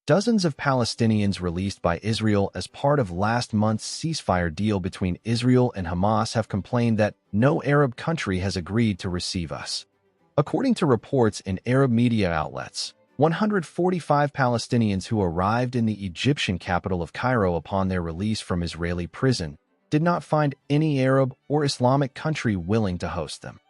Dozens of Palestinians released by Israel as part of last month's ceasefire deal between Israel and Hamas have complained that no Arab country has agreed to receive us. According to reports in Arab media outlets, 145 Palestinians who arrived in the Egyptian capital of Cairo upon their release from Israeli prison did not find any Arab or Islamic country willing to host them.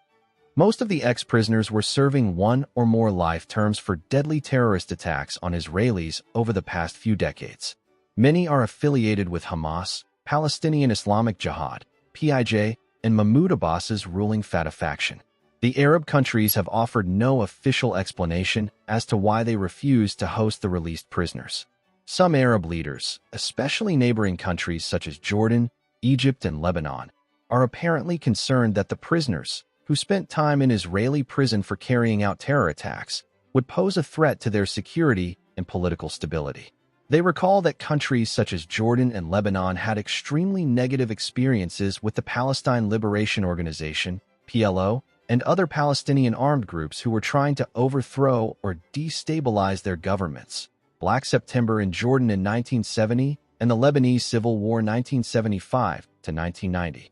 Most of the ex-prisoners were serving one or more life terms for deadly terrorist attacks on Israelis over the past few decades. Many are affiliated with Hamas, Palestinian Islamic Jihad, PIJ, and Mahmoud Abbas's ruling Fatah faction. The Arab countries have offered no official explanation as to why they refused to host the released prisoners. Some Arab leaders, especially neighboring countries such as Jordan, Egypt, and Lebanon, are apparently concerned that the prisoners, who spent time in Israeli prison for carrying out terror attacks, would pose a threat to their security and political stability. They recall that countries such as Jordan and Lebanon had extremely negative experiences with the Palestine Liberation Organization, PLO, and other Palestinian armed groups who were trying to overthrow or destabilize their governments. Black September in Jordan in 1970 and the Lebanese Civil War 1975 to 1990.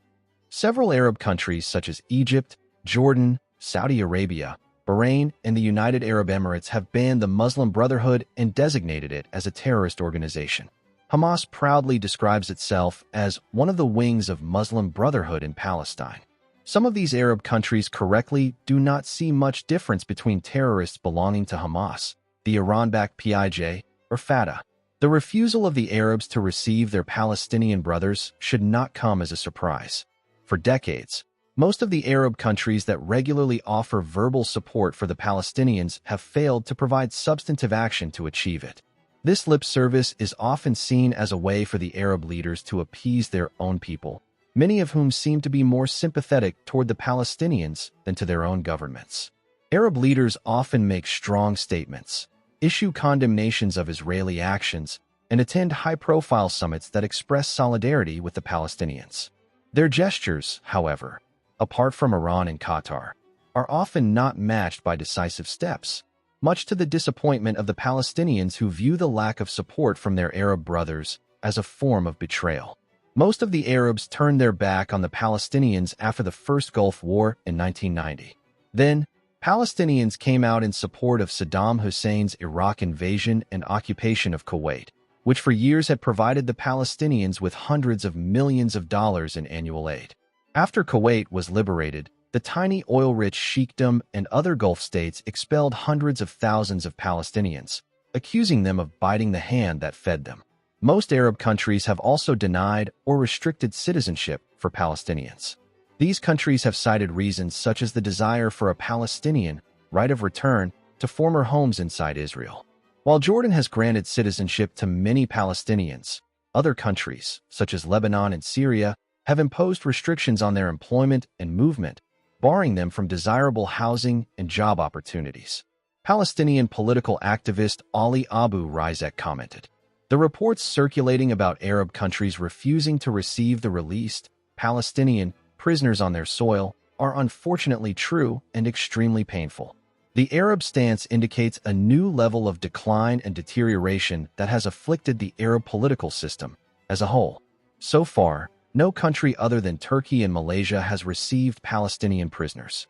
Several Arab countries such as Egypt, Jordan, Saudi Arabia, Bahrain, and the United Arab Emirates have banned the Muslim Brotherhood and designated it as a terrorist organization. Hamas proudly describes itself as one of the wings of Muslim Brotherhood in Palestine. Some of these Arab countries correctly do not see much difference between terrorists belonging to Hamas, the Iran-backed PIJ, or Fatah. The refusal of the Arabs to receive their Palestinian brothers should not come as a surprise. For decades, most of the Arab countries that regularly offer verbal support for the Palestinians have failed to provide substantive action to achieve it. This lip service is often seen as a way for the Arab leaders to appease their own people, many of whom seem to be more sympathetic toward the Palestinians than to their own governments. Arab leaders often make strong statements, issue condemnations of Israeli actions, and attend high-profile summits that express solidarity with the Palestinians. Their gestures, however, apart from Iran and Qatar, are often not matched by decisive steps, much to the disappointment of the Palestinians who view the lack of support from their Arab brothers as a form of betrayal. Most of the Arabs turned their back on the Palestinians after the First Gulf War in 1990. Then, Palestinians came out in support of Saddam Hussein's Iraq invasion and occupation of Kuwait, which for years had provided the Palestinians with hundreds of millions of dollars in annual aid. After Kuwait was liberated, the tiny oil-rich sheikdom and other Gulf states expelled hundreds of thousands of Palestinians, accusing them of biting the hand that fed them. Most Arab countries have also denied or restricted citizenship for Palestinians. These countries have cited reasons such as the desire for a Palestinian right of return to former homes inside Israel. While Jordan has granted citizenship to many Palestinians, other countries, such as Lebanon and Syria, have imposed restrictions on their employment and movement, barring them from desirable housing and job opportunities. Palestinian political activist Ali Abu Rizek commented, "The reports circulating about Arab countries refusing to receive the released Palestinian prisoners on their soil are unfortunately true and extremely painful. The Arab stance indicates a new level of decline and deterioration that has afflicted the Arab political system as a whole. So far, no country other than Turkey and Malaysia has received Palestinian prisoners."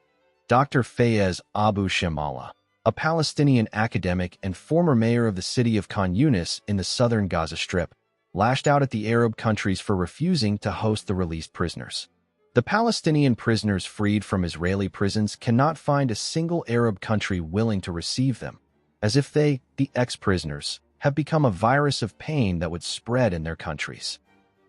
Dr. Fayez Abu Shamala, a Palestinian academic and former mayor of the city of Khan Yunis in the southern Gaza Strip, lashed out at the Arab countries for refusing to host the released prisoners. The Palestinian prisoners freed from Israeli prisons cannot find a single Arab country willing to receive them, as if they, the ex-prisoners, have become a virus of pain that would spread in their countries.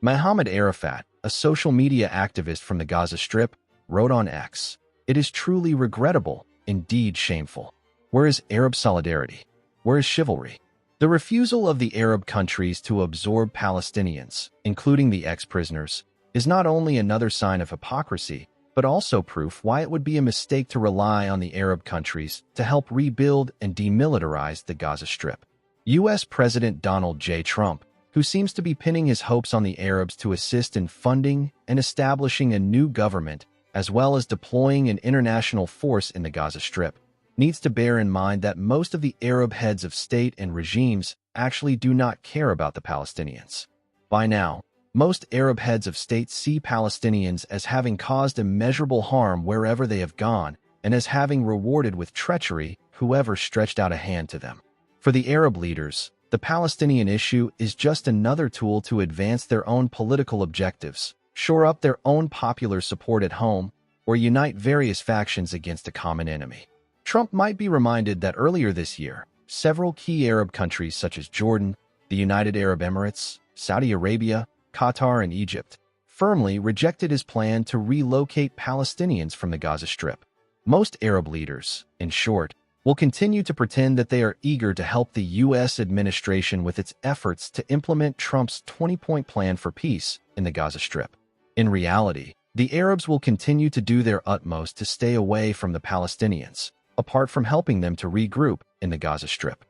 Mohammed Arafat, a social media activist from the Gaza Strip, wrote on X, "It is truly regrettable, indeed shameful. Where is Arab solidarity? Where is chivalry?" The refusal of the Arab countries to absorb Palestinians, including the ex-prisoners, is not only another sign of hypocrisy, but also proof why it would be a mistake to rely on the Arab countries to help rebuild and demilitarize the Gaza Strip. U.S. President Donald J. Trump, who seems to be pinning his hopes on the Arabs to assist in funding and establishing a new government, as well as deploying an international force in the Gaza Strip, needs to bear in mind that most of the Arab heads of state and regimes actually do not care about the Palestinians. By now, most Arab heads of state see Palestinians as having caused immeasurable harm wherever they have gone and as having rewarded with treachery whoever stretched out a hand to them. For the Arab leaders, the Palestinian issue is just another tool to advance their own political objectives, shore up their own popular support at home, or unite various factions against a common enemy. Trump might be reminded that earlier this year, several key Arab countries such as Jordan, the United Arab Emirates, Saudi Arabia, Qatar, and Egypt firmly rejected his plan to relocate Palestinians from the Gaza Strip. Most Arab leaders, in short, will continue to pretend that they are eager to help the U.S. administration with its efforts to implement Trump's 20-point plan for peace in the Gaza Strip. In reality, the Arabs will continue to do their utmost to stay away from the Palestinians, apart from helping them to regroup in the Gaza Strip.